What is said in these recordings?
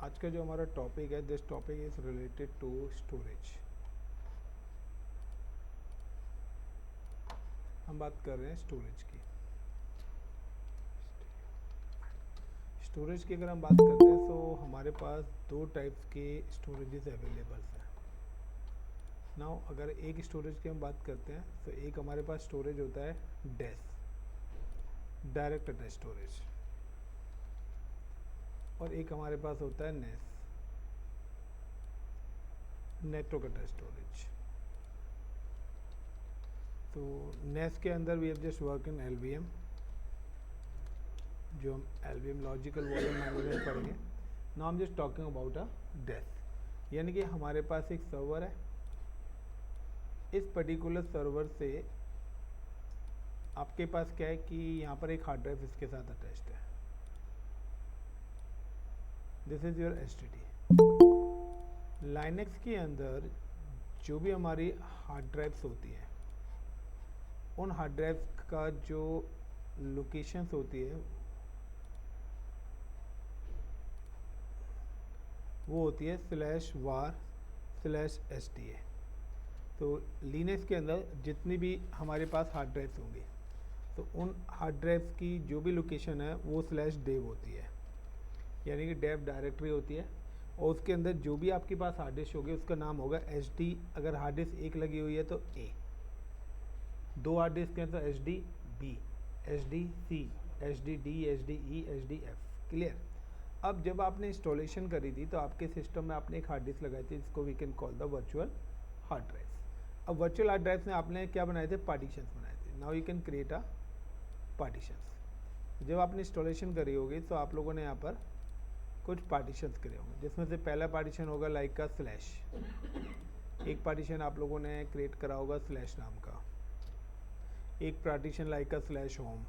आज का जो हमारा टॉपिक है, this topic is related to storage. हम बात कर रहे हैं स्टोरेज की। स्टोरेज की अगर हम बात करते हैं तो हमारे पास दो टाइप्स के स्टोरेजेस अवेलेबल्स हैं। नाउ अगर एक स्टोरेज की हम बात करते हैं तो एक हमारे पास स्टोरेज होता है डेस, डायरेक्ट अटैच स्टोरेज, और एक हमारे पास होता है नेस, नेटवर्क अटैच स्टोरेज। तो नेस के अंदर we have just work in LVM, जो हम एलवीएम लॉजिकल वॉल्यूम मैनेजमेंट पढ़ेंगे। Now I am just talking about a DAS, यानी कि हमारे पास एक सर्वर है। इस पर्टिकुलर सर्वर से आपके पास क्या है कि यहाँ पर एक हार्ड ड्राइव इसके साथ अटैच्ड है। This is your HDD. Linux के अंदर जो भी हमारी हार्ड ड्राइव्स होती हैं, उन हार्ड ड्राइव का जो लोकेशंस होती है वो होती है /var/SDA। तो लिनक्स के अंदर जितनी भी हमारे पास हार्ड ड्राइव्स होंगी, तो उन हार्ड ड्राइव्स की जो भी लोकेशन है वो /dev होती है, यानी कि डेव डायरेक्टरी होती है। और उसके अंदर जो भी आपके पास हार्ड डिस्क होगी उसका नाम होगा HD। अगर हार्ड डिस्क एक लगी हुई है तो A, दो हार्ड डिस्क हैं तो HDB, HDC, HDD, HDE, HDF। Clear. अब जब आपने इंस्टॉलेशन करी थी तो आपके सिस्टम में आपने एक हार्ड डिस्क लगाई थी जिसको we can call the virtual hard drives. अब वर्चुअल हार्ड ड्राइव्स में आपने क्या बनाए थे? पार्टीशंस बनाए थे। Now you can create a partitions. जब आपने इंस्टॉलेशन करी होगी तो आप लोगों ने यहाँ पर कुछ पार्टीशंस करे होंगे, जिसमें से पहला पार्टीशन होगा लाइक का स्लैश। एक पार्टीशन आप लोगों ने क्रिएट करा होगा स्लैश नाम का। एक पार्टीशन लाइक का /home,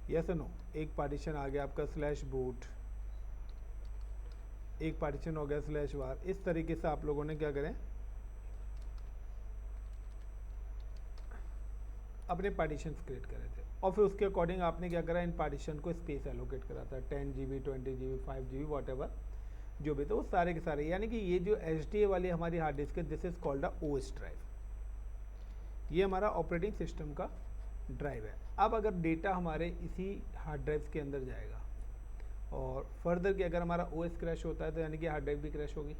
यस नो। एक पार्टीशन आ गया आपका /boot, एक पार्टीशन हो गया /var। इस तरीके से आप लोगों ने क्या करें, अपने पार्टीशन क्रिएट करे थे। और फिर उसके अकॉर्डिंग आपने क्या करा, इन पार्टीशन को स्पेस एलोकेट करा था, 10 GB, 20 GB, 5 GB, what ever जो भी। तो वो सारे के सारे, यानी कि ये जो HDA वाली हमारी हार्ड डिस्क है, this is called a OS drive. ये हमारा ऑपरेटिंग सिस्टम का ड्राइव है। अब अगर डेटा हमारे इसी हार्ड ड्राइव के अंदर जाएगा और फर्दर कि अगर हमारा OS क्रैश होता है तो यानी कि हार्ड ड्राइव भी क्रैश होगी।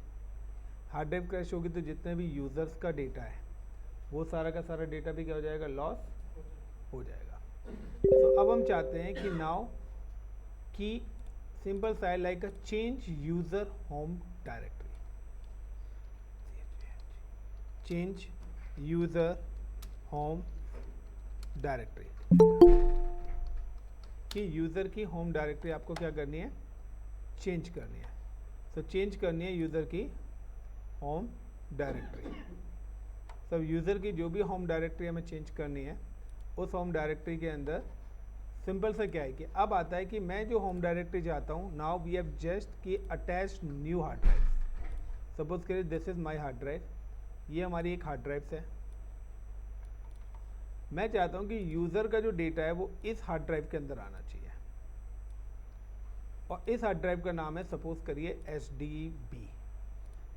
हार्ड ड्राइव क्रैश होगी तो जितने भी यूज़र्स का डेटा है वो सारा का सारा डेटा भी क्या हो जाएगा? लॉस हो जाएगा। तो अब हम चाहते हैं कि नाउ कि सिंपल सा like a change user home directory, change user home directory, कि यूज़र की होम डायरेक्टरी आपको क्या करनी है? चेंज करनी है। तो चेंज करनी है यूज़र की होम डायरेक्टरी। सब यूज़र की जो भी होम डायरेक्टरी हमें चेंज करनी है, उस होम डायरेक्टरी के अंदर सिंपल सा क्या है कि अब आता है कि मैं जो होम डायरेक्टरी चाहता हूँ, नाउ वी हैव जस्ट की attach new hard drive. Suppose करिए this is my hard drive, ये हमारी एक हार्ड ड्राइव है। मैं चाहता हूँ कि यूज़र का जो डेटा है वो इस हार्ड ड्राइव के अंदर आना चाहिए, और इस हार्ड ड्राइव का नाम है सपोज करिए SDB।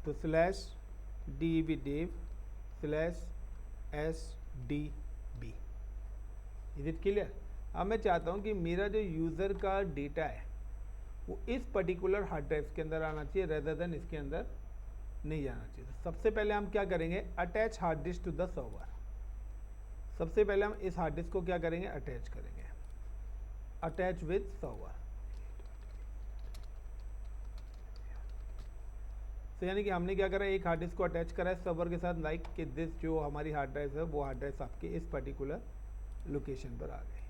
तो /DEB /SDB। Is it clear? अब मैं चाहता हूँ कि मेरा जो यूज़र का डेटा है वो इस पर्टिकुलर हार्ड ड्राइव के अंदर आना चाहिए, रेदर देन इसके अंदर नहीं जाना चाहिए। तो सबसे पहले हम क्या करेंगे? Attach hard disk to the server. सबसे पहले हम इस हार्ड डिस्क को क्या करेंगे? अटैच करेंगे, अटैच विद सर्वर। तो यानी कि हमने क्या करा, एक हार्ड डिस्क को अटैच करा है सर्वर के साथ, लाइक कि दिस जो हमारी हार्ड ड्राइव है वो हार्ड ड्राइव आपके इस पर्टिकुलर लोकेशन पर आ गई।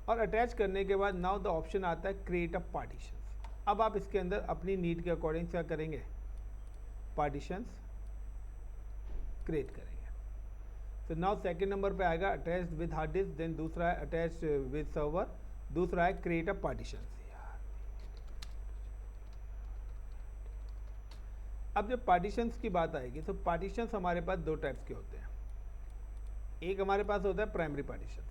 और अटैच करने के बाद नाउ द ऑप्शन आता है क्रिएट अ पार्टीशन। अब आप इसके अंदर अपनी नीड के अकॉर्डिंग क्या करेंगे? पार्टीशंस क्रिएट करेंगे। तो नाउ सेकंड नंबर पे आएगा attached with hard disk, then दूसरा है अटैच्ड विद सर्वर, दूसरा है क्रिएट अ पार्टीशन। अब जब पार्टीशंस की बात आएगी तो पार्टीशंस हमारे पास दो टाइप्स के होते हैं। एक हमारे पास होता है primary partitions,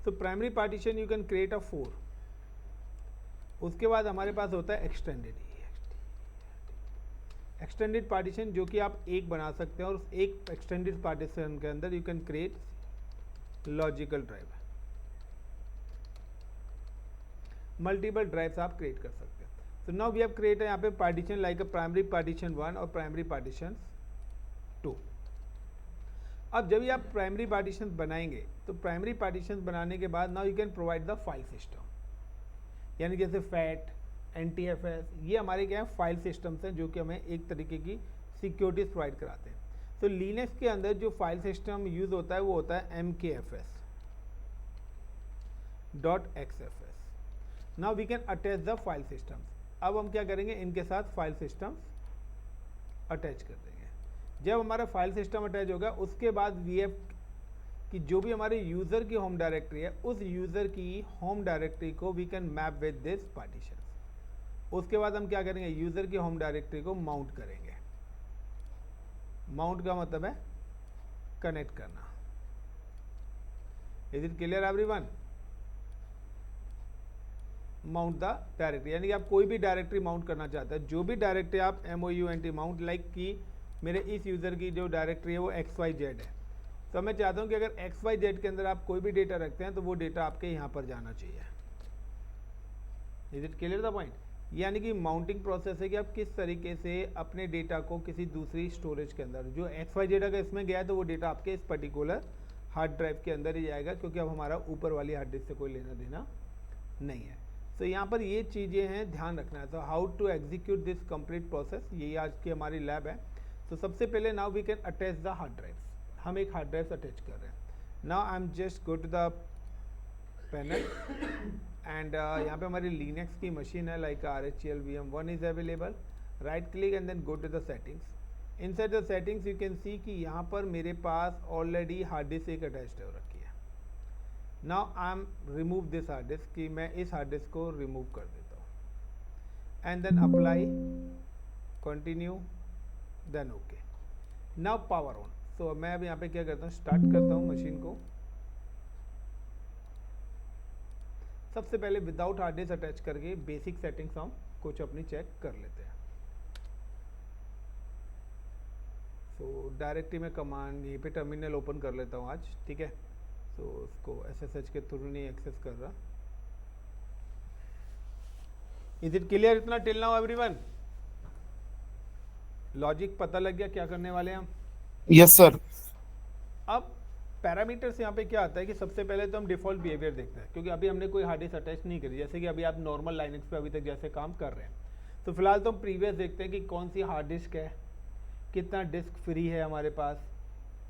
so primary partition you can create अ 4। उसके बाद हमारे पास होता है एक्सटेंडेड पार्टीशन, जो कि आप एक बना सकते हैं, और उस एक एक्सटेंडेड पार्टीशन के अंदर you can create logical drive, multiple drives आप क्रिएट कर सकते हैं। So now we have created यहाँ पे partition like a primary partition 1 और प्राइमरी पार्टीशन 2। अब जब भी आप प्राइमरी पार्टीशन बनाएंगे तो प्राइमरी पार्टीशन बनाने के बाद now you can provide the file system, यानी जैसे फैट, NTFS, ये हमारे क्या है फाइल सिस्टम्स हैं जो कि हमें एक तरीके की सिक्योरिटीज प्रोवाइड कराते हैं। तो लिनक्स के अंदर जो फाइल सिस्टम यूज होता है वो होता है mkfs.xfs। Now we can attach the file systems. अब हम क्या करेंगे, इनके साथ फाइल सिस्टम्स अटैच कर देंगे। जब हमारा फाइल सिस्टम अटैच होगा उसके बाद VF कि जो भी हमारे यूज़र की होम डायरेक्टरी है, उस यूज़र की होम डायरेक्टरी को we can map with this partition. उसके बाद हम क्या करेंगे, यूज़र की होम डायरेक्टरी को माउंट करेंगे। माउंट का मतलब है कनेक्ट करना। Is it clear everyone? Mount the directory, यानी कि आप कोई भी डायरेक्टरी माउंट करना चाहते हैं, जो भी डायरेक्टरी आप MOUNT माउंट, लाइक कि मेरे इस यूज़र की जो डायरेक्टरी है वो XYZ है, तो मैं चाहता हूं कि अगर XYZ के अंदर आप कोई भी डेटा रखते हैं तो वो डेटा आपके यहाँ पर जाना चाहिए। Is it clear the point? यानी कि माउंटिंग प्रोसेस है कि आप किस तरीके से अपने डेटा को किसी दूसरी स्टोरेज के अंदर, जो XYZ अगर इसमें गया है तो वो डेटा आपके इस पर्टिकुलर हार्ड ड्राइव के अंदर ही जाएगा, क्योंकि अब हमारा ऊपर वाली हार्ड डिस्क से कोई लेना देना नहीं है। तो यहाँ पर ये चीज़ें हैं, ध्यान रखना है। तो how to execute this complete process, यही आज की हमारी लैब है। तो सबसे पहले now we can attach the hard drive. हम एक हार्ड ड्राइव अटैच कर रहे हैं। Now I am just go to the panel and यहाँ पे हमारी लिनक्स की मशीन है, like RHEL VM1 is available. Right click and then go to the settings. Inside the settings you can see कि यहाँ पर मेरे पास ऑलरेडी हार्ड डिस्क एक अटैच्ड हो रखी है। Now I M remove this hard disk, कि मैं इस हार्ड डिस्क को रिमूव कर देता हूँ and then apply, continue, then okay. Now power on. तो मैं अब यहाँ पे क्या करता हूँ, स्टार्ट करता हूँ मशीन को। सबसे पहले विदाउट हार्ड डिस्क अटैच करके बेसिक सेटिंग्स हम कुछ अपनी चेक कर लेते हैं। सो डायरेक्टली मैं कमांड यहीं पे टर्मिनल ओपन कर लेता हूँ आज, ठीक है। तो उसको SSH के थ्रू नहीं एक्सेस कर रहा। इज इट क्लियर इतना टिल नाउ एवरीवन? लॉजिक पता लग गया क्या करने वाले हैं हम? Yes sir. अब पैरामीटर्स यहाँ पे क्या आता है कि सबसे पहले तो हम डिफ़ॉल्ट बिहेवियर देखते हैं, क्योंकि अभी हमने कोई हार्ड डिस्क अटैच नहीं करी, जैसे कि अभी आप नॉर्मल लाइनक्स पे अभी तक जैसे काम कर रहे हैं। तो फिलहाल तो हम प्रीवियस देखते हैं कि कौन सी हार्ड डिस्क है, कितना डिस्क फ्री है हमारे पास,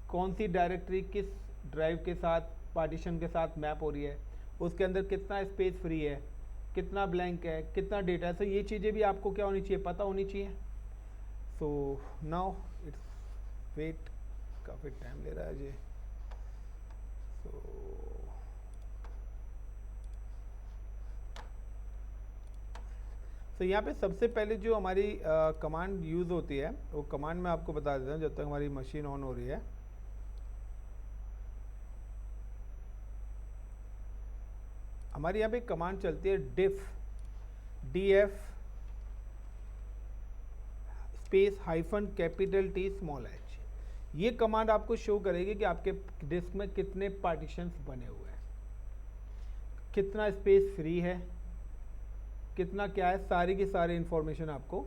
कौन सी डायरेक्टरी किस ड्राइव के साथ पार्टीशन के साथ मैप हो रही है, उसके अंदर कितना स्पेस फ्री है, कितना ब्लैंक है, कितना डेटा है। तो ये चीज़ें भी आपको क्या होनी चाहिए, पता होनी चाहिए। सो नाउ इट्स वेट, काफ़ी टाइम ले रहा है जी। तो यहाँ पे सबसे पहले जो हमारी कमांड यूज़ होती है वो कमांड मैं आपको बता देता हूँ जब तक हमारी मशीन ऑन हो रही है। हमारी यहाँ पे कमांड चलती है DF स्पेस -T h। ये कमांड आपको शो करेगी कि आपके डिस्क में कितने पार्टीशंस बने हुए हैं, कितना स्पेस फ्री है, कितना क्या है, सारी की सारी इंफॉर्मेशन आपको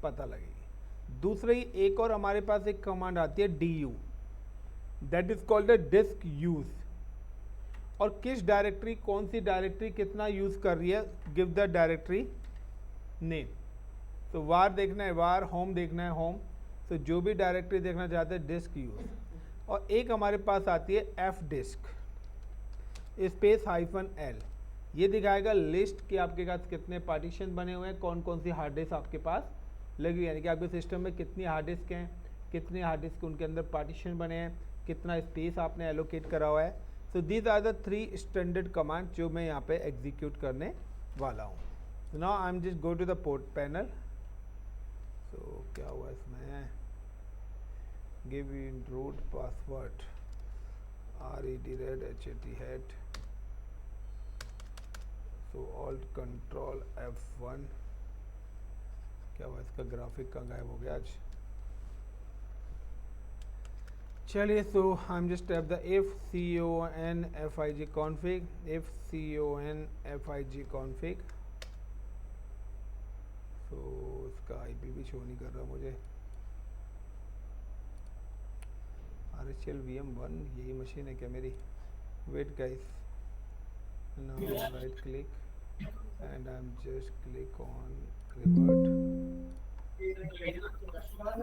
पता लगेगी। दूसरी एक और हमारे पास एक कमांड आती है DU, that is called the disk use, और किस डायरेक्टरी, कौन सी डायरेक्टरी कितना यूज कर रही है, गिव द डायरेक्टरी नेम। तो वार देखना है वार, होम देखना है होम। तो जो भी डायरेक्टरी देखना चाहते हैं डिस्क यूज। और एक हमारे पास आती है F डिस्क स्पेस -L, ये दिखाएगा लिस्ट कि आपके पास कितने पार्टीशन बने हुए हैं, कौन कौन सी हार्ड डिस्क आपके पास लगी, यानी कि आपके सिस्टम में कितनी हार्ड डिस्क हैं, कितने हार्ड डिस्क उनके अंदर पार्टीशन बने हैं, कितना स्पेस आपने एलोकेट करा हुआ है। So these are the 3 standard command जो मैं यहाँ पे एग्जीक्यूट करने वाला हूँ। So now I am just go to the port panel. So क्या हुआ इसमें, give in root password RED HAT so alt control F1, क्या हुआ इसका ग्राफिक कहाँ गायब हो गया आज। चलिए, so I am just tap the fconfig config, fconfig config। So इसका IP भी शो नहीं कर रहा मुझे। RHL VM1 यही मशीन है क्या मेरी? Wait guys, now right click and I am just click on revert.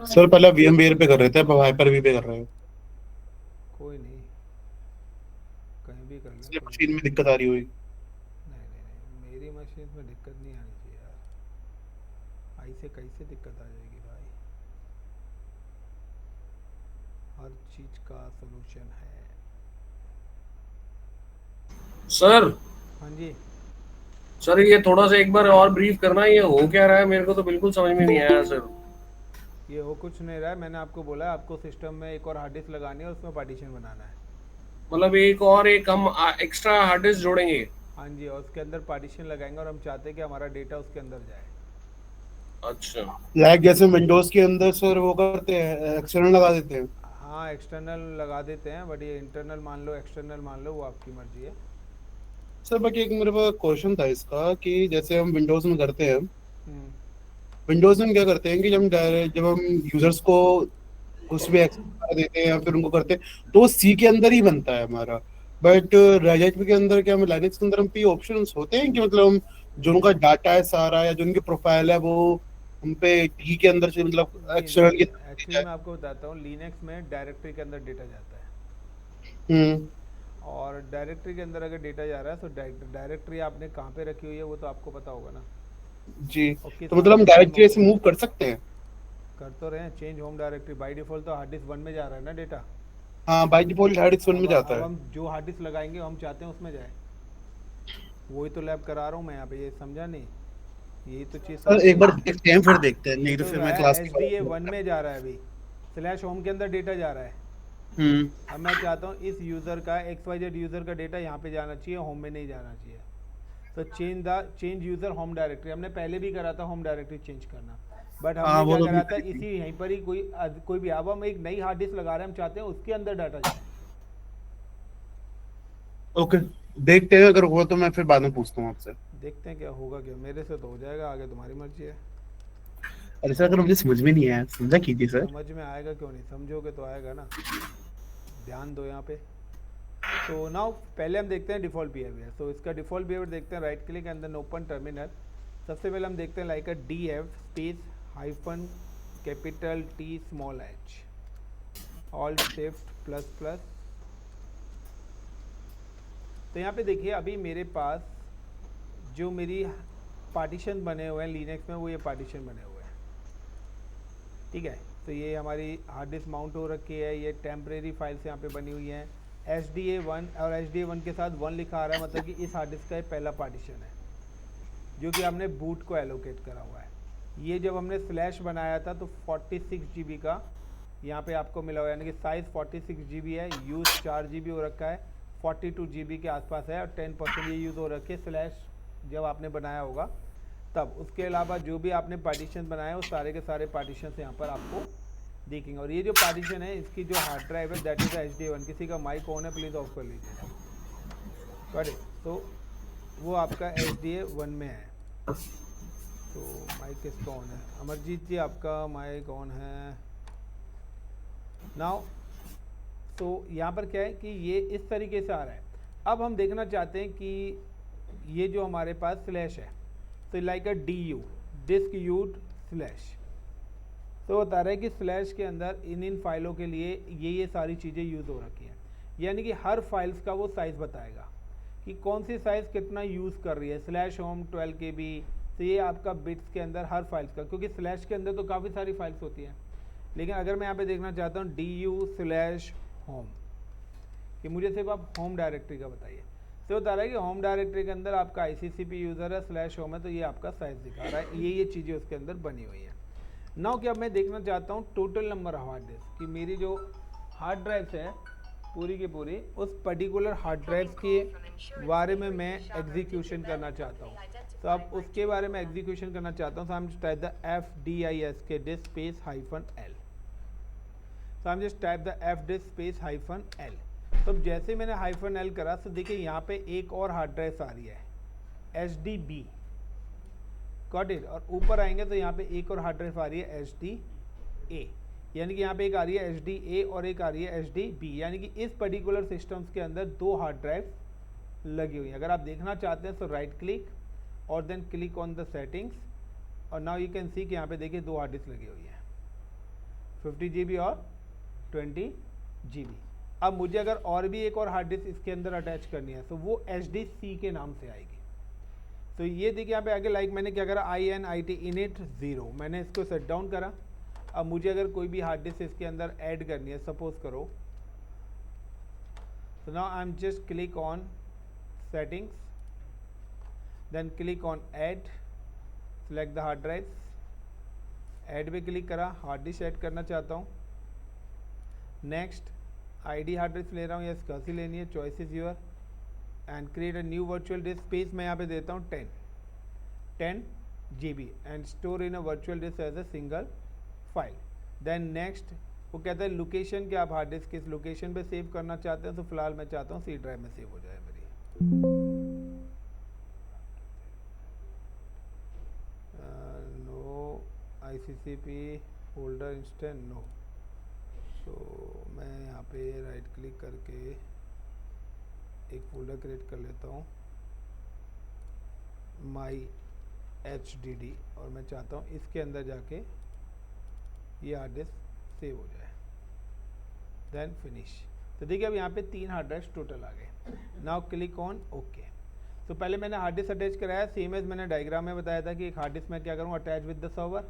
Sir पहले VMware पे कर रहे थे, अब Hyper-V पे कर रहे हैं। कोई नहीं, कहीं भी कर लें, इसलिए कोई मशीन नहीं। में दिक्कत आ रही हुई। नहीं नहीं नहीं, मेरी मशीन में दिक्कत नहीं आनी चाहिए यार। ऐसे कैसे दिक्कत आ जाएगी भाई? हर चीज का सलूशन है। सर हाँ जी, सर ये थोड़ा सा एक बार और ब्रीफ करना, ये हो क्या रहा है? मेरे को तो बिल्कुल समझ में नहीं आया सर। ये हो कुछ नहीं रहा है। मैंने आपको बोला आपको सिस्टम में एक और हार्ड डिस्क लगानी है, उसमें पार्टीशन बनाना है। मतलब एक हम एक्स्ट्रा हार्ड डिस्क जोड़ेंगे? हाँ जी, और उसके अंदर पार्टीशन लगाएंगे और हम चाहते हैं कि हमारा डेटा उसके अंदर जाए। अच्छा। लाइक जैसे विंडोज के अंदर सर वो करते हैं, एक्सटर्नल लगा देते हैं। हाँ, एक्सटर्नल लगा देते हैं, बट ये इंटरनल मान लो, एक्सटर्नल मान लो, वो आपकी मर्जी है। सर बाकी एक मेरे पास क्वेश्चन था इसका कि जैसे हम विंडोज में करते हैं, हम्म, विंडोज में क्या करते हैं कि जब हम यूजर्स को कुछ भी एक्सेस कर देते हैं या फिर उनको करते हैं तो वो सी के अंदर ही बनता है हमारा। बट रेड हैट के अंदर क्या, हम लाइनक्स के अंदर हम पे ऑप्शंस होते हैं कि मतलब हम जो उनका डाटा है सारा या जो उनकी प्रोफाइल है वो हम पे डी के अंदर से मतलब नहीं नहीं एक्सटर्नल नहीं, की तरफ दी एक्चुअली जाए। मैं आपको बताता हूँ, लिनक्स में डायरेक्टरी के अंदर डेटा जाता है। हम्म। और डायरेक्टरी के अंदर अगर डेटा जा रहा है तो डायरेक्टरी आपने कहाँ पे रखी हुई है वो तो आपको पता होगा ना, जी। और किस तो मतलब हार्ड हम डिस्क पे डायरेक्टली माउंट ऐसे है। मूव कर सकते हैं? कर तो रहे हैं, change home directory by default तो हार्ड डिस्क 1 में जा रहा है ना डेटा। हाँ, बाय डिफॉल्ट हार्ड डिस्क में जाता अब है। हम जो हार्ड डिस्क लगाएंगे हम चाहते हैं उसमें जाए, वही तो लैब करा रहा हूँ मैं यहाँ पे, ये समझा नहीं? यही तो चीज़ सर समझो। एक बार देखते हैं, फिर देखते हैं, ये नहीं तो तो फिर रहा मैं है क्लास एच के डी ए बाद। वन में जा रहा है अभी, स्लैश होम के अंदर डेटा जा रहा है। हम्म। अब मैं चाहता हूँ इस यूज़र का XYZ यूज़र का डेटा यहाँ पे जाना चाहिए, होम में नहीं जाना चाहिए। तो चेंज यूज़र होम डायरेक्टरी हमने पहले भी करा था, होम डायरेक्टरी चेंज करना। बट हाँ हमने वो क्या तो करा था, करी थी। इसी यहीं पर ही कोई भी, अब हम एक नई हार्ड डिस्क लगा रहे हैं, हम चाहते हैं उसके अंदर डाटा जाए। ओके, देखते हैं, अगर हुआ तो मैं फिर बाद में पूछता हूँ आपसे। देखते हैं क्या होगा, क्या मेरे से तो हो जाएगा, आगे तुम्हारी मर्जी है। अरे सर अगर मुझे समझ में नहीं आया समझा कीजिए सर। समझ में आएगा क्यों नहीं, समझोगे तो आएगा ना। ध्यान दो यहाँ पे। तो नाउ पहले हम देखते हैं डिफ़ॉल्ट बिहेवियर। तो इसका डिफ़ॉल्ट बिहेवियर देखते हैं, right click and then open terminal. सबसे पहले हम देखते हैं like a DF space hyphen capital T small h alt shift plus plus. तो यहाँ पे देखिए अभी मेरे पास जो मेरी पार्टीशन बने हुए हैं लिनक्स में, वो ये पार्टीशन बने हुए हैं, ठीक है। तो ये हमारी हार्ड डिस्क माउंट हो रखी है, ये टेम्परेरी फाइल्स यहाँ पे बनी हुई हैं। HDA1 और HDA1 के साथ 1 लिखा आ रहा है, मतलब कि इस हार्ड डिस्क का ये पहला पार्टीशन है जो कि हमने बूट को एलोकेट करा हुआ है। ये जब हमने फ्लैश बनाया था तो 46 GB का यहाँ पे आपको मिला हुआ है, यानी कि साइज़ 46 GB है, यूज़ 4 GB हो रखा है, 42 GB के आसपास है, और 10% ये यूज़ हो रखी है फ्लैश जब आपने बनाया होगा तब। उसके अलावा जो भी आपने पार्टीशन बनाया वो सारे के सारे पार्टीशन यहाँ पर आपको देखेंगे। और ये जो पार्टीशन है इसकी जो हार्ड ड्राइव है दैट इज़ HDA1। किसी का माइक ऑन है, प्लीज़ ऑफ कर लीजिए। Got it. तो वो आपका HDA1 में है। तो माइक किसका ऑन है? अमरजीत जी आपका माइक ऑन है नाउ। तो यहाँ पर क्या है कि ये इस तरीके से आ रहा है। अब हम देखना चाहते हैं कि ये जो हमारे पास स्लैश है, तो like a DU disk use slash, तो बता रहा है कि स्लैश के अंदर इन फाइलों के लिए ये सारी चीज़ें यूज़ हो रखी हैं, यानी कि हर फाइल्स का वो साइज़ बताएगा कि कौन सी साइज़ कितना यूज़ कर रही है। स्लैश होम 12 KB, तो ये आपका बिट्स के अंदर हर फाइल्स का, क्योंकि स्लैश के अंदर तो काफ़ी सारी फाइल्स होती हैं। लेकिन अगर मैं यहाँ पे देखना चाहता हूँ DU स्लैश होम, कि मुझे सिर्फ आप होम डायरेक्टरी का बताइए, तो बता रहा है कि होम डायरेक्टरी के अंदर आपका ICCP यूज़र है, स्लैश होम है, तो ये आपका साइज़ दिखा रहा है। ये चीज़ें उसके अंदर बनी हुई हैं। नाउ क्या मैं देखना चाहता हूँ total number of hard disk, कि मेरी जो हार्ड ड्राइव्स है पूरी की पूरी उस पर्टिकुलर हार्ड ड्राइव के बारे में मैं एग्जीक्यूशन करना चाहता हूँ। तो अब उसके बारे में एग्जीक्यूशन करना चाहता हूँ, तो हम type the FDISK disk space -L। तो हम just type the FDISK space -L। तो अब जैसे मैंने -L करा तो देखिए यहाँ पे एक और हार्ड ड्राइव आ रही है HDB, गॉट इट। और ऊपर आएंगे तो यहाँ पे एक और हार्ड ड्राइव आ रही है HDA, यानी कि यहाँ पे एक आ रही है HDA और एक आ रही है HDB, यानी कि इस पर्टिकुलर सिस्टम्स के अंदर दो हार्ड ड्राइव लगी हुई हैं। अगर आप देखना चाहते हैं तो राइट क्लिक और then click on the settings, और नाउ यू कैन सी कि यहाँ पे देखिए दो हार्ड डिस्क लगी हुई है, 50 GB और 20 GB। अब मुझे अगर और भी एक और हार्ड डिस्क इसके अंदर अटैच करनी है तो वो HDC के नाम से आएगी। तो ये देखिए यहाँ पे आगे लाइक मैंने क्या करा, INIT init 0, मैंने इसको सेट डाउन करा। अब मुझे अगर कोई भी हार्ड डिस्क इसके अंदर ऐड करनी है, सपोज करो, तो now I am just click on settings, then click on add, select the hard drives, add पे क्लिक करा, हार्ड डिस्क ऐड करना चाहता हूँ। नेक्स्ट ID हार्ड डिस्क ले रहा हूँ, यस कैसी लेनी है, choice is your, and create a new virtual disk space मैं यहाँ पे देता हूँ 10 GB and store in a virtual disk as a single file. Then next वो कहता है लोकेशन, कि आप हार्ड डिस्क किस लोकेशन पे सेव करना चाहते हैं, तो फिलहाल मैं चाहता हूँ C ड्राइव में सेव हो जाए मेरी। No ICCP folder instant no. तो मैं यहाँ पे राइट क्लिक करके एक फोल्डर क्रिएट कर लेता हूँ माई HDD, और मैं चाहता हूँ इसके अंदर जाके ये हार्ड डिस्क सेव हो जाए, देन फिनिश। तो देखिए अब यहाँ पे 3 हार्ड ड्राइव टोटल आ गए। Now click on okay. तो पहले मैंने हार्ड डिस्क अटैच कराया, सेम एज मैंने डायग्राम में बताया था कि एक हार्ड डिस्क मैं क्या करूँ, attach with the server,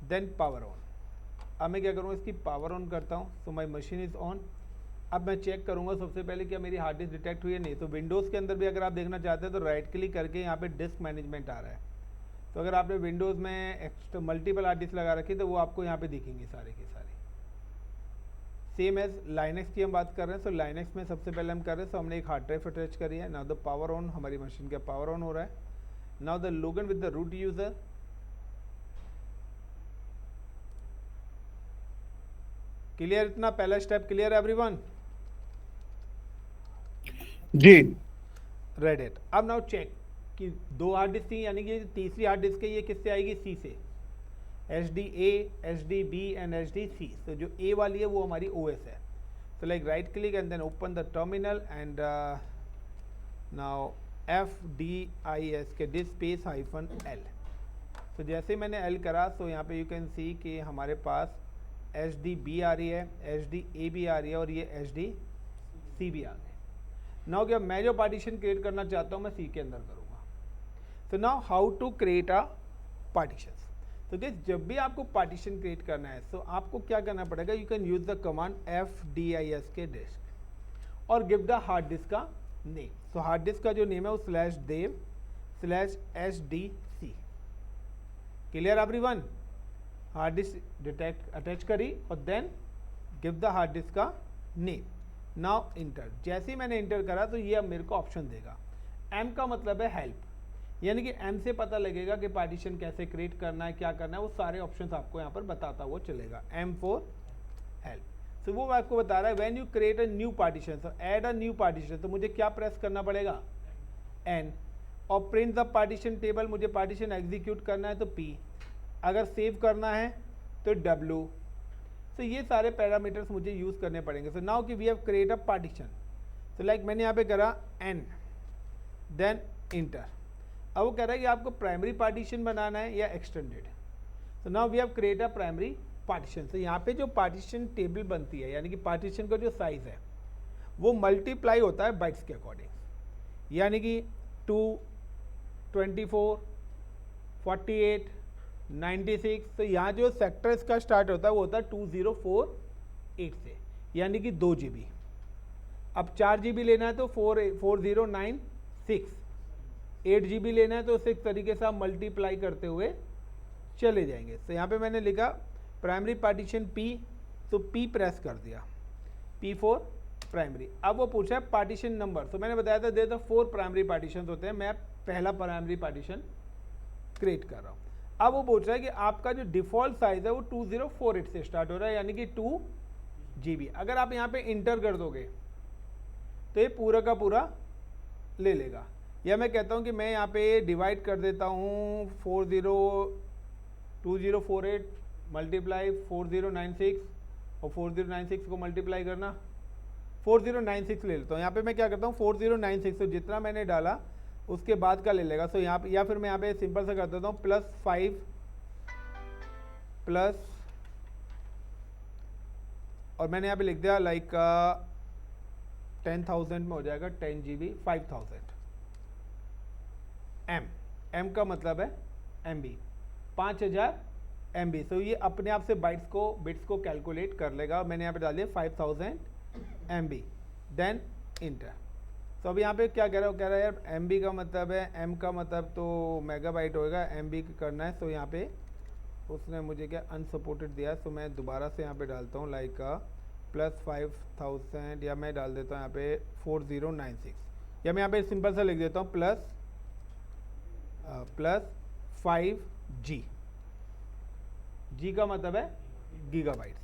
then power on. अब मैं क्या करूँ, इसकी पावर ऑन करता हूँ, so my machine is on. अब मैं चेक करूँगा सबसे पहले क्या मेरी हार्ड डिस्क डिटेक्ट हुई है, नहीं। तो विंडोज़ के अंदर भी अगर आप देखना चाहते हैं तो राइट क्लिक करके यहाँ पे डिस्क मैनेजमेंट आ रहा है। तो अगर आपने विंडोज़ में एक्स्ट्रा मल्टीपल हार्ड डिस्क लगा रखी तो वो आपको यहाँ पे दिखेंगी सारे के सारे। सेम एज लाइनेक्स की हम बात कर रहे हैं, तो लाइनेक्स में सबसे पहले हम कर रहे हैं, तो हमने एक हार्ड ड्राइव अटैच करी है। नाउ द पावर ऑन, हमारी मशीन का पावर ऑन हो रहा है। Now the login with the root user, clear, इतना पहला स्टेप क्लियर है एवरीवन? जी रेड इट। अब नाउ चेक कि दो हार्ड डिस्क थी, यानी कि तीसरी हार्ड डिस्क है ये किससे आएगी, C से, HDA, HDB एंड HDC। तो जो A वाली है वो हमारी OS है। तो like right click and then open the terminal and now FDISK disk space -L। तो जैसे मैंने L करा तो यहाँ पे यू कैन सी कि हमारे पास HDB आ रही है, HDA भी आ रही है और ये HDC भी आ गई। नाउ क्या मैं जो पार्टीशन क्रिएट करना चाहता हूँ मैं C के अंदर करूँगा। तो now how to create a partition. तो जब भी आपको पार्टीशन क्रिएट करना है तो आपको क्या करना पड़ेगा, you can use the command FDISK disk और गिव द हार्ड डिस्क का नेम। तो हार्ड डिस्क का जो नेम है वो /dev/HDC। Clear everyone? Hard disk detect attach करी और then give the hard disk का नेम। Now enter. जैसे ही मैंने इंटर करा तो ये अब मेरे को ऑप्शन देगा। M का मतलब है हेल्प, यानी कि M से पता लगेगा कि पार्टीशन कैसे क्रिएट करना है, क्या करना है, वो सारे ऑप्शंस आपको यहाँ पर बताता हुआ चलेगा। M for help. तो वो आपको बता रहा है when you create a new partition, तो ऐड अ न्यू पार्टीशन, तो मुझे क्या प्रेस करना पड़ेगा, N। और प्रिंट द पार्टीशन टेबल, मुझे पार्टीशन एग्जीक्यूट करना है तो P, अगर सेव करना है तो W। तो ये सारे पैरामीटर्स मुझे यूज़ करने पड़ेंगे। सो नाउ कि we have create a partition, तो लाइक मैंने यहाँ पे करा N, देन इंटर। अब वो कह रहा है कि आपको प्राइमरी पार्टीशन बनाना है या एक्सटेंडेड। तो now we have create a primary partition. तो यहाँ पे जो पार्टीशन टेबल बनती है, यानी कि पार्टीशन का जो साइज़ है वो मल्टीप्लाई होता है बाइट्स के अकॉर्डिंग, यानी कि 2, 24, 48, 96। तो यहाँ जो सेक्टर इसका स्टार्ट होता है वो होता है 2048 से, यानी कि 2 GB। अब 4 GB लेना है तो 4096, 8 GB लेना है तो 6 तरीके से आप मल्टीप्लाई करते हुए चले जाएंगे। तो यहाँ पे मैंने लिखा प्राइमरी पार्टीशन P, तो P प्रेस कर दिया, P4 प्राइमरी। अब वो पूछा है पार्टीशन नंबर, तो मैंने बताया था देयर आर 4 प्राइमरी पार्टीशन होते हैं, मैं पहला प्राइमरी पार्टीशन क्रिएट कर रहा हूँ। अब वो पूछ रहा है कि आपका जो डिफॉल्ट साइज है वो 2048 से स्टार्ट हो रहा है, यानी कि 2 GB। अगर आप यहाँ पे इंटर कर दोगे तो ये पूरा का पूरा ले लेगा, या मैं कहता हूँ कि मैं यहाँ पे डिवाइड कर देता हूँ 2048 मल्टीप्लाई 4096 और 4096 को मल्टीप्लाई करना 4096 ले लेता हूँ। यहाँ पे मैं क्या करता हूँ 4096, तो जितना मैंने डाला उसके बाद का ले लेगा। सो यहाँ पे, या फिर मैं यहाँ पे सिंपल सा कर देता हूँ +5 प्लस, और मैंने यहाँ पे लिख दिया लाइक 10,000 में हो जाएगा 10 GB 5000 M का मतलब है MB 5000 MB। सो ये अपने आप से बिट्स को कैलकुलेट कर लेगा। मैंने यहाँ पे डाल दिया 5000 MB, देन इंटर। तो अब यहाँ पे क्या कह रहा है, वो कह रहा है यार MB का मतलब है, M का मतलब तो मेगाबाइट होएगा, MB करना है। सो यहाँ पे उसने मुझे क्या अनसपोर्टेड दिया, सो मैं दोबारा से यहाँ पे डालता हूँ लाइक +5000, या मैं डाल देता हूँ यहाँ पे 4096, या मैं यहाँ पे सिंपल सा लिख देता हूँ +5G। G का मतलब है गीगाबाइट्स।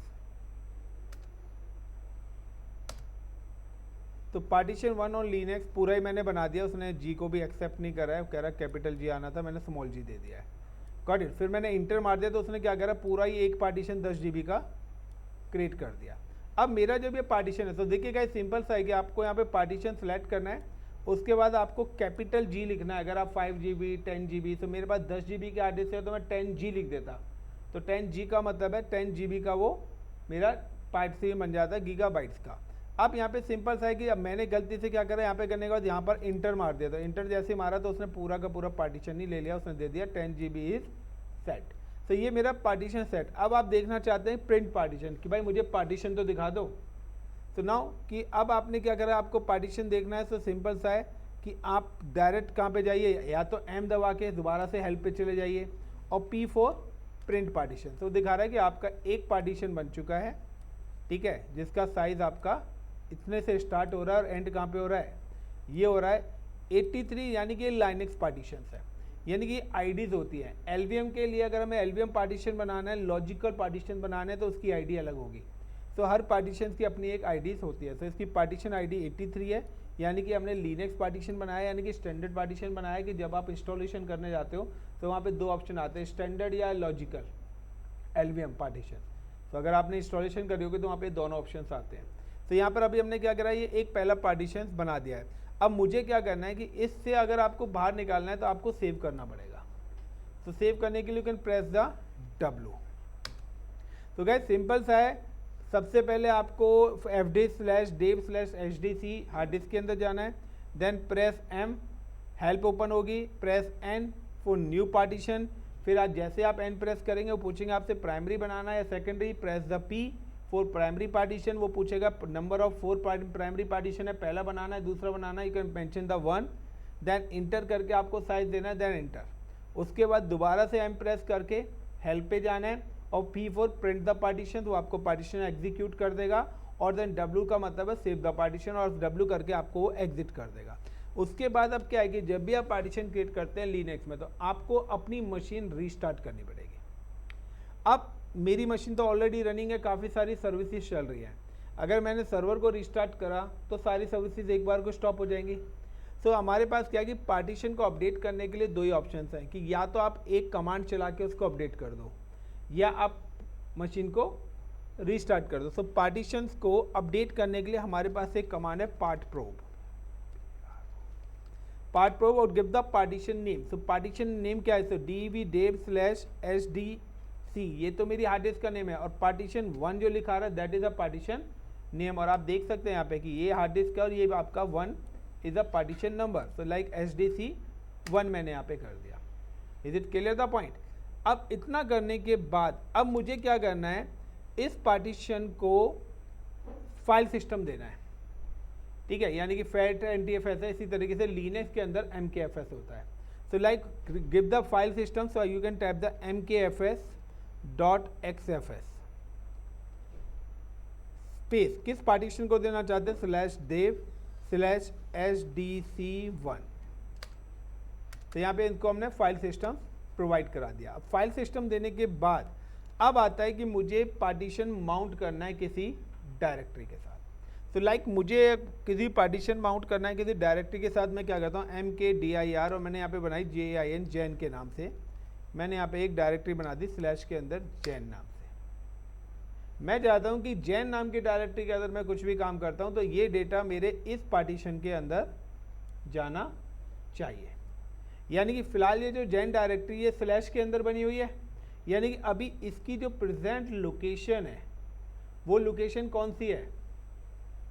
तो पार्टीशन 1 और लिनक्स पूरा ही मैंने बना दिया, उसने G को भी एक्सेप्ट नहीं करा है, कह रहा कैपिटल G आना था, मैंने स्मॉल g दे दिया है। Got it. फिर मैंने इंटर मार दिया तो उसने क्या करा, पूरा ही एक पार्टीशन 10 GB का क्रिएट कर दिया। अब मेरा जब ये पार्टीशन है तो देखिए गाइस सिंपल सा है कि आपको यहाँ पे पार्टीशन सेलेक्ट करना है, उसके बाद आपको कैपिटल G लिखना है। अगर आप 5 GB 10 GB, तो मेरे पास 10 GB के हार्ड डिस्क है तो मैं 10G लिख देता, तो 10G का मतलब है 10 GB का वो मेरा पार्टीशन बन जाता है गीगाबाइट्स का। अब यहाँ पे सिंपल सा है कि अब मैंने गलती से क्या करा, यहाँ पे करने के बाद यहाँ पर इंटर मार दिया, तो इंटर जैसे मारा तो उसने पूरा का पूरा पार्टीशन ही ले लिया, उसने दे दिया 10 GB इज सेट। तो ये मेरा पार्टीशन सेट। अब आप देखना चाहते हैं प्रिंट पार्टीशन कि भाई मुझे पार्टीशन तो दिखा दो। तो नाउ कि अब आपने क्या करा, आपको पार्टीशन देखना है, तो सिंपल सा है कि आप डायरेक्ट कहाँ पे जाइए, या तो M दबा के दोबारा से हेल्प पे चले जाइए और P4 प्रिंट पार्टीशन। तो दिखा रहा है कि आपका एक पार्टीशन बन चुका है, ठीक है, जिसका साइज आपका इतने से स्टार्ट हो रहा है और एंड कहाँ पे हो रहा है, ये हो रहा है 83, यानी कि लाइनक्स पार्टीशन है, यानी कि आईडीज होती है। एलवीएम के लिए अगर हमें एलवीएम पार्टीशन बनाना है, लॉजिकल पार्टीशन बनाना है, तो उसकी आईडी अलग होगी। तो हर पार्टीशन की अपनी एक आईडीज होती है। तो इसकी पार्टीशन आईडी 83 है, यानी कि हमने लिनक्स पार्टीशन बनाया, यानी कि स्टैंडर्ड पार्टीशन बनाया कि जब आप इंस्टॉलेशन करने जाते हो तो वहाँ पे 2 ऑप्शन आते हैं, स्टैंडर्ड या लॉजिकल एलवीएम पार्टीशन। तो अगर आपने इंस्टॉलेशन करी होगी तो वहाँ पे दोनों ऑप्शन आते हैं। तो यहाँ पर अभी हमने क्या करा, ये एक पहला पार्टीशन बना दिया है। अब मुझे क्या करना है कि इससे अगर आपको बाहर निकालना है तो आपको सेव करना पड़ेगा। तो सेव करने के लिए you can press the W। तो गाइस सिंपल सा है, सबसे पहले आपको fd/dev/hdc हार्ड डिस्क के अंदर जाना है, then press M, help open होगी, press N for new partition. फिर आज जैसे आप N प्रेस करेंगे वो पूछेंगे आपसे प्राइमरी बनाना है या secondary, press the P for primary partition. वो पूछेगा नंबर ऑफ 4 प्राइमरी पार्टीशन है, पहला बनाना है दूसरा बनाना है, you can mention the 1, then enter करके आपको साइज देना है, देन इंटर। उसके बाद दोबारा से M प्रेस करके हेल्प पे जाना है और P for print the partition, तो आपको पार्टीशन एग्जीक्यूट कर देगा, और देन W का मतलब है सेव द पार्टीशन, और W करके आपको वो एग्जिट कर देगा। उसके बाद अब क्या है कि जब भी आप पार्टीशन क्रिएट करते हैं लिनक्स में, तो आपको अपनी मशीन रीस्टार्ट करनी पड़ेगी। अब मेरी मशीन तो ऑलरेडी रनिंग है, काफ़ी सारी सर्विसेज चल रही है। अगर मैंने सर्वर को रिस्टार्ट करा तो सारी सर्विसेज एक बार को स्टॉप हो जाएंगी। सो हमारे पास क्या है कि पार्टीशन को अपडेट करने के लिए 2 ही ऑप्शन हैं कि या तो आप एक कमांड चला के उसको अपडेट कर दो, या आप मशीन को रीस्टार्ट कर दो। सो पार्टीशंस को अपडेट करने के लिए हमारे पास एक कमांड है पार्ट प्रोब और give the partition name. So partition name क्या है, सो dv/dev/hdc, ये तो मेरी हार्ड डिस्क का नेम है, और पार्टीशन 1 जो लिखा रहा है that is a partition name. और आप देख सकते हैं यहाँ पे कि ये हार्ड डिस्क है और ये आपका 1 is a partition number. So like SDC 1 मैंने यहाँ पे कर दिया। Is it clear the point? अब इतना करने के बाद अब मुझे क्या करना है, इस पार्टीशन को फाइल सिस्टम देना है, ठीक है, यानी कि फैट NTFS है, इसी तरीके से लिनक्स के अंदर MKFS होता है। So like give the file system, so you can type the MKFS.xfs space किस पार्टीशन को देना चाहते हैं, /dev/sdc1। तो यहाँ पे इनको हमने फाइल सिस्टम प्रोवाइड करा दिया। अब फाइल सिस्टम देने के बाद अब आता है कि मुझे पार्टीशन माउंट करना है किसी डायरेक्टरी के साथ। तो लाइक मुझे किसी पार्टीशन माउंट करना है किसी डायरेक्टरी के साथ, मैं क्या करता हूँ mkdir, और मैंने यहाँ पे बनाई JIN जैन के नाम से। मैंने यहाँ पे एक डायरेक्टरी बना दी स्लैश के अंदर जैन नाम से। मैं चाहता हूँ कि जैन नाम की डायरेक्टरी के अंदर मैं कुछ भी काम करता हूँ तो ये डेटा मेरे इस पार्टीशन के अंदर जाना चाहिए। यानी कि फ़िलहाल ये जो जैन डायरेक्टरी है स्लैश के अंदर बनी हुई है, यानी कि अभी इसकी जो प्रेजेंट लोकेशन है वो लोकेशन कौन सी है,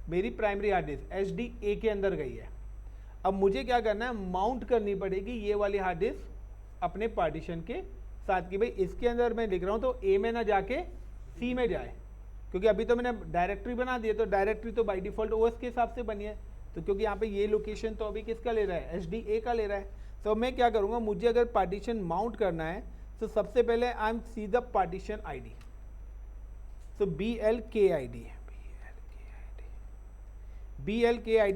मेरी प्राइमरी हार्ड डिस्क SDA के अंदर गई है। अब मुझे क्या करना है, माउंट करनी पड़ेगी ये वाली हार्ड डिस्क अपने पार्टीशन के साथ कि भाई इसके अंदर मैं लिख रहा हूँ तो A में ना जाके C में जाए, क्योंकि अभी तो मैंने डायरेक्टरी बना दी है तो डायरेक्टरी तो बाय डिफ़ॉल्ट OS के हिसाब से बनी है। तो क्योंकि यहाँ पे ये लोकेशन तो अभी किसका ले रहा है, SDA का ले रहा है। तो मैं क्या करूँगा, मुझे अगर पार्टीशन माउंट करना है तो सबसे पहले I am see the partition ID। तो BLKID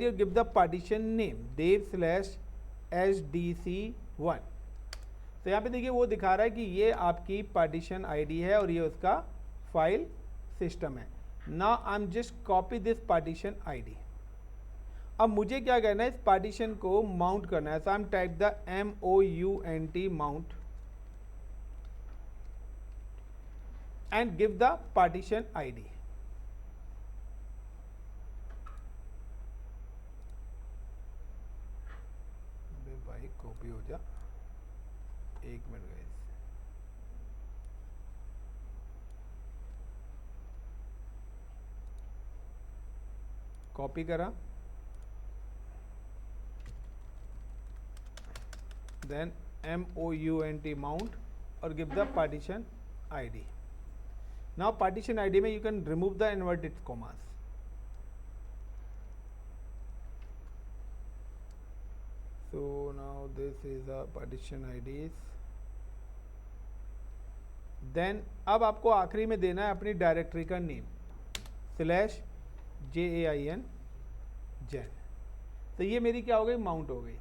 और give the partition name dev/sdc1। तो यहाँ पे देखिए वो दिखा रहा है कि ये आपकी पार्टीशन ID है और ये उसका फाइल सिस्टम है। Now I am just copy this partition ID। अब मुझे क्या करना है, इस पार्टीशन को माउंट करना है। So I am type the MOUNT mount and give the partition ID। भाई कॉपी हो जा, एक मिनट गाइस। कॉपी करा, देन MOUNT माउंट और give the partition ID। Now partition ID में you can remove the inverted commas. So now this is the partition IDs। Then अब आपको आखिरी में देना है अपनी डायरेक्टरी का नेम /JAIN जैन। तो ये मेरी क्या हो गई, माउंट हो गई।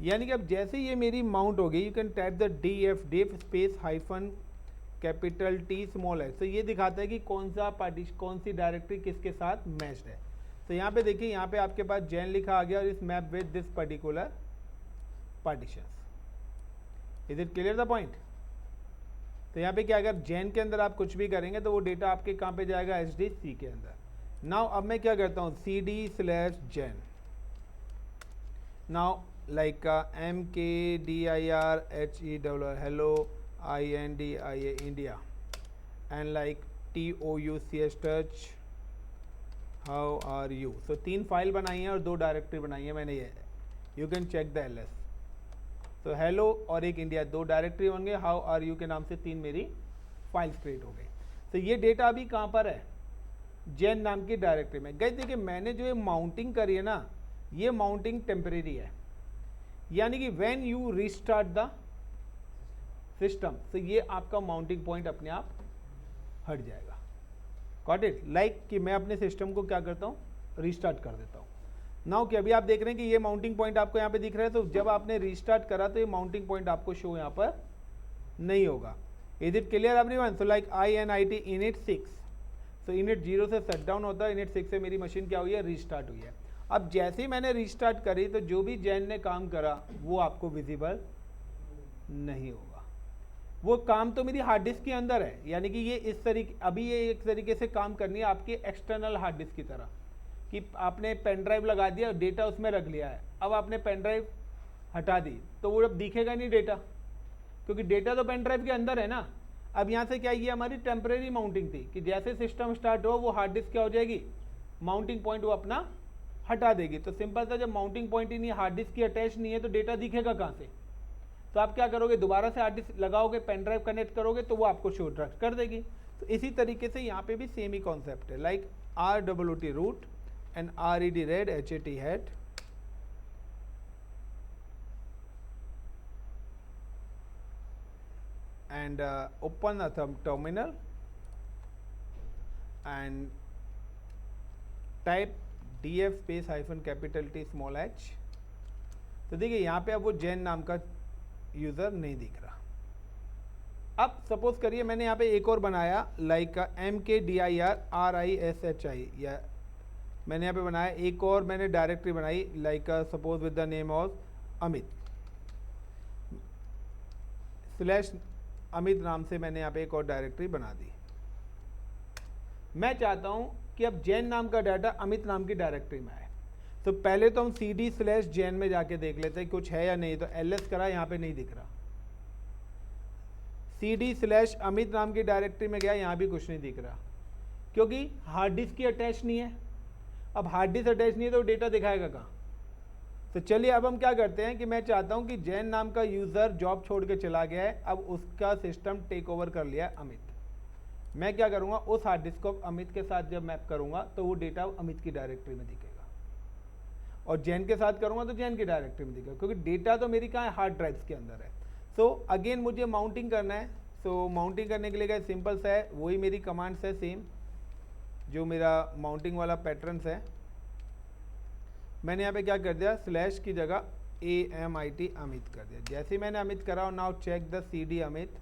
यानी कि अब जैसे ये मेरी माउंट हो गई, you can type the DF space hyphen capital T small h। तो ये दिखाता है कि कौन सी डायरेक्टरी किसके साथ मैच्ड है। तो यहाँ पे देखिए, यहाँ पे आपके पास जैन लिखा आ गया और इस map with this particular partitions. Is it clear the point. तो यहाँ पे क्या, अगर जैन के अंदर आप कुछ भी करेंगे तो वो डेटा आपके कहाँ पे जाएगा, SDC के अंदर। नाउ अब मैं क्या करता हूँ, CD/Jan। Now like MKDIRHER hello INDIA India and like TOUCH touch how are you। so 3 file बनाई हैं और 2 डायरेक्टरी बनाई है मैंने। ये you can check the LS। तो हेलो और एक इंडिया, 2 डायरेक्टरी होंगे, हाउ आर यू के नाम से 3 मेरी फाइल्स क्रिएट हो गई। तो ये डेटा अभी कहाँ पर है, जैन नाम की डायरेक्टरी में। गई देखिए मैंने जो ये माउंटिंग करी है ना, ये माउंटिंग टेम्परेरी है, यानी कि when you restart the system तो ये आपका माउंटिंग पॉइंट अपने आप हट जाएगा। Got it. लाइक कि मैं अपने सिस्टम को क्या करता हूँ, रीस्टार्ट कर देता हूँ। नाउ कि अभी आप देख रहे हैं कि ये माउंटिंग पॉइंट आपको यहाँ पे दिख रहा है, तो जब आपने रीस्टार्ट करा तो ये माउंटिंग पॉइंट आपको शो यहाँ पर नहीं होगा। Is it clear everyone. So like INIT init 6। So init 0 से शट डाउन होता है, init 6 से मेरी मशीन क्या हुई है, रीस्टार्ट हुई है। अब जैसे ही मैंने रीस्टार्ट करी तो जो भी जैन ने काम करा वो आपको विजिबल नहीं होगा। वो काम तो मेरी हार्ड डिस्क के अंदर है, यानी कि ये इस तरीके, अभी ये एक तरीके से काम करनी है आपके एक्सटर्नल हार्ड डिस्क की तरह, कि आपने पेन ड्राइव लगा दिया, डेटा उसमें रख लिया है। अब आपने पेन ड्राइव हटा दी तो वो अब दिखेगा नहीं डेटा, क्योंकि डेटा तो पेन ड्राइव के अंदर है ना। अब यहाँ से क्या, ये हमारी टेम्परेरी माउंटिंग थी कि जैसे सिस्टम स्टार्ट हो वो हार्ड डिस्क क्या हो जाएगी, माउंटिंग पॉइंट वो अपना हटा देगी। तो सिंपल था, जब माउंटिंग पॉइंट ही नहीं, हार्ड डिस्क की अटैच नहीं है तो डेटा दिखेगा कहाँ से। तो आप क्या करोगे, दोबारा से हार्ड डिस्क लगाओगे, पेन ड्राइव कनेक्ट करोगे तो वो आपको शो कर देगी। तो इसी तरीके से यहाँ पे भी सेम ही कॉन्सेप्ट है, like RWT root and RED red HAT hat and open a terminal and type df space hyphen capital T small h। तो देखिए यहाँ पे अब वो जैन नाम का यूज़र नहीं दिख रहा। अब सपोज करिए मैंने यहाँ पे एक और बनाया लाइक MKDIRRISHI, या मैंने यहाँ पे बनाया एक और मैंने डायरेक्टरी बनाई like suppose with the name of Amit slash Amit नाम से मैंने यहाँ पे एक और डायरेक्टरी बना दी। मैं चाहता हूँ कि अब जैन नाम का डाटा अमित नाम की डायरेक्टरी में आए। तो पहले तो हम cd स्लैश जैन में जाके देख लेते हैं कुछ है या नहीं। तो ls करा, यहाँ पे नहीं दिख रहा। cd स्लैश अमित नाम की डायरेक्टरी में गया, यहाँ भी कुछ नहीं दिख रहा क्योंकि हार्ड डिस्क की अटैच नहीं है। अब हार्ड डिस्क अटैच नहीं है तो डेटा दिखाएगा कहाँ। तो चलिए अब हम क्या करते हैं कि मैं चाहता हूँ कि जैन नाम का यूज़र जॉब छोड़ के चला गया है, अब उसका सिस्टम टेक ओवर कर लिया है अमित। मैं क्या करूँगा, उस हार्ड डिस्क को अमित के साथ जब मैप करूँगा तो वो डेटा अमित की डायरेक्टरी में दिखेगा, और जैन के साथ करूँगा तो जैन की डायरेक्टरी में दिखेगा, क्योंकि डेटा तो मेरी कहाँ है, हार्ड ड्राइव्स के अंदर है। सो अगेन मुझे माउंटिंग करना है। सो माउंटिंग करने के लिए क्या सिंपल सा है, वही मेरी कमांड्स है सेम जो मेरा माउंटिंग वाला पैटर्न्स है। मैंने यहाँ पे क्या कर दिया, स्लैश की जगह AMIT अमित कर दिया। जैसे ही मैंने अमित करा और now check the CD Amit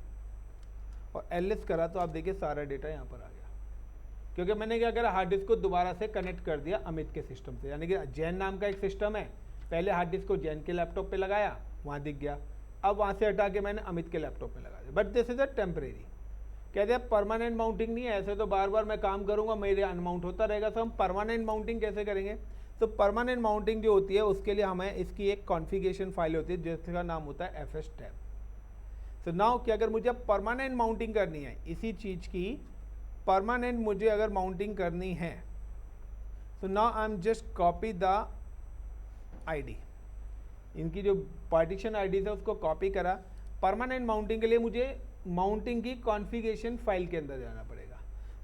और ls करा तो आप देखिए सारा डेटा यहाँ पर आ गया, क्योंकि मैंने क्या करा, हार्ड डिस्क को दोबारा से कनेक्ट कर दिया अमित के सिस्टम से। यानी कि जैन नाम का एक सिस्टम है, पहले हार्ड डिस्क को जैन के लैपटॉप पे लगाया, वहाँ दिख गया। अब वहाँ से हटा के मैंने अमित के लैपटॉप पे लगा दिया। But this is a temporary, कहते हैं परमानेंट माउंटिंग नहीं है। ऐसे तो बार बार मैं काम करूँगा मेरे अनमाउंट होता रहेगा। तो हम परमानेंट माउंटिंग कैसे करेंगे, तो परमानेंट माउंटिंग जो होती है उसके लिए हमें इसकी एक कॉन्फ़िगरेशन फाइल होती है जिसका नाम होता है fs टैब। तो नाउ कि अगर मुझे परमानेंट माउंटिंग करनी है इसी चीज़ की, परमानेंट मुझे अगर माउंटिंग करनी है, तो now I am just copy the ID, इनकी जो पार्टीशन आईडीज है उसको कॉपी करा। परमानेंट माउंटिंग के लिए मुझे माउंटिंग की कॉन्फ़िगरेशन फाइल के अंदर जाना पड़ेगा।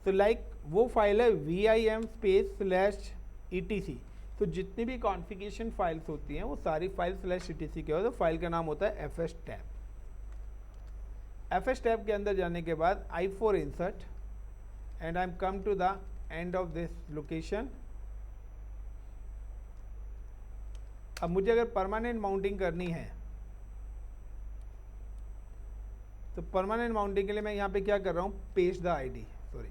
तो लाइक वो फाइल है vim स्पेस स्लैश etc। तो जितनी भी कॉन्फ़िगरेशन फाइल्स होती हैं वो सारी फाइल स्लैश etc के होते हैं। फाइल का नाम होता है fs टैब। fs टैब के अंदर जाने के बाद I4 insert and I'm come to the end of this location। अब मुझे अगर परमानेंट माउंटिंग करनी है तो परमानेंट माउंटिंग के लिए मैं यहाँ पे क्या कर रहा हूँ, paste the ID, sorry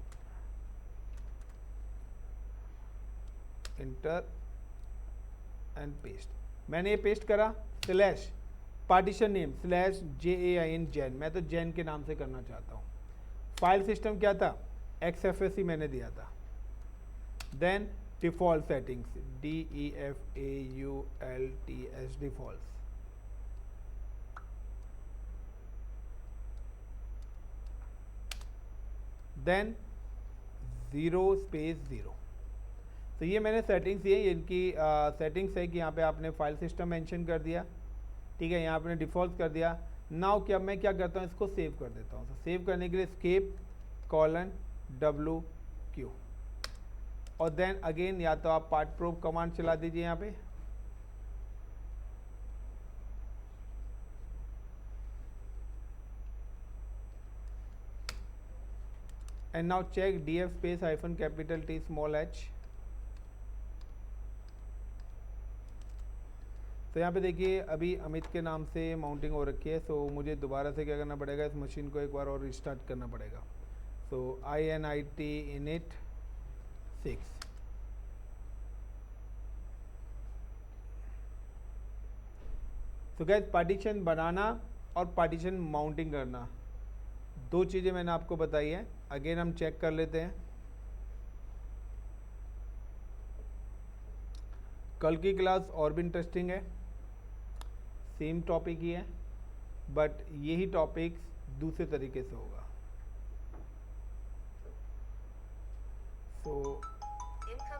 inter and paste. मैंने ये पेस्ट करा, slash partition name slash JAIN Jain, मैं तो जैन के नाम से करना चाहता हूँ। फाइल सिस्टम क्या था, XFSE मैंने दिया था। Then default settings DEFAULTS default. Then 0 space 0। तो ये मैंने सेटिंग्स दी है, इनकी सेटिंग्स है कि यहाँ पे आपने फाइल सिस्टम मेंशन कर दिया, ठीक है, यहाँ आपने डिफ़ॉल्ट कर दिया। नाउ क्या मैं क्या करता हूँ, इसको सेव कर देता हूँ। तो सेव करने के लिए escape:\wq और देन अगेन या तो आप पार्ट प्रोब कमांड चला दीजिए यहाँ पे, and now check df space hyphen capital T small h। तो यहाँ पे देखिए अभी अमित के नाम से माउंटिंग हो रखी है। सो मुझे दोबारा से क्या करना पड़ेगा, इस मशीन को एक बार और रिस्टार्ट करना पड़ेगा। सो INIT init 6। तो गाइस पार्टीशन बनाना और पार्टीशन माउंटिंग करना, दो चीज़ें मैंने आपको बताई हैं। अगेन हम चेक कर लेते हैं। कल की क्लास और भी इंटरेस्टिंग है, सेम टॉपिक ही है, बट यही टॉपिक दूसरे तरीके से होगा। सो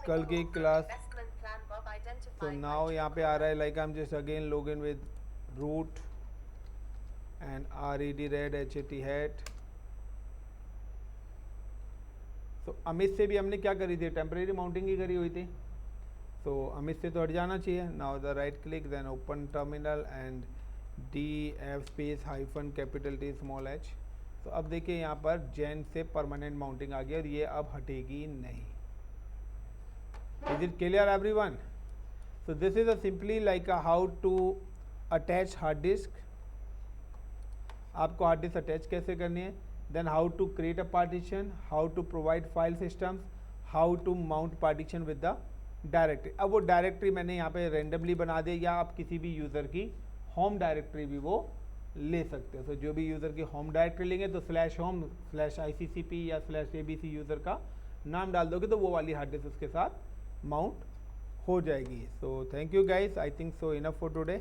कल की क्लास, तो नाउ यहाँ पे आ रहा है like I am just again log in with root and red hat। तो अमित से भी हमने क्या करी थी, टेम्परेरी माउंटिंग ही करी हुई थी। तो अमित से तो हट जाना चाहिए। Now the right click, then open terminal and DF space hyphen capital T small h। तो अब देखिए यहाँ पर जैन से परमानेंट माउंटिंग आ गई और ये अब हटेगी नहीं। Is it clear everyone? So this is a simply like a how to attach hard disk. आपको हार्ड डिस्क अटैच कैसे करनी है, then how to create a partition, how to provide file systems, how to mount partition with the directory. अब वो directory मैंने यहाँ पे randomly बना दे, या आप किसी भी यूज़र की होम डायरेक्टरी भी वो ले सकते हो. तो जो भी यूज़र की होम डायरेक्टरी लेंगे तो /home/ICCP या /ABC यूज़र का नाम डाल दोगे तो वो वाली हार्ड डिस्क उसके साथ माउंट हो जाएगी. So thank you guys, I think so enough for today.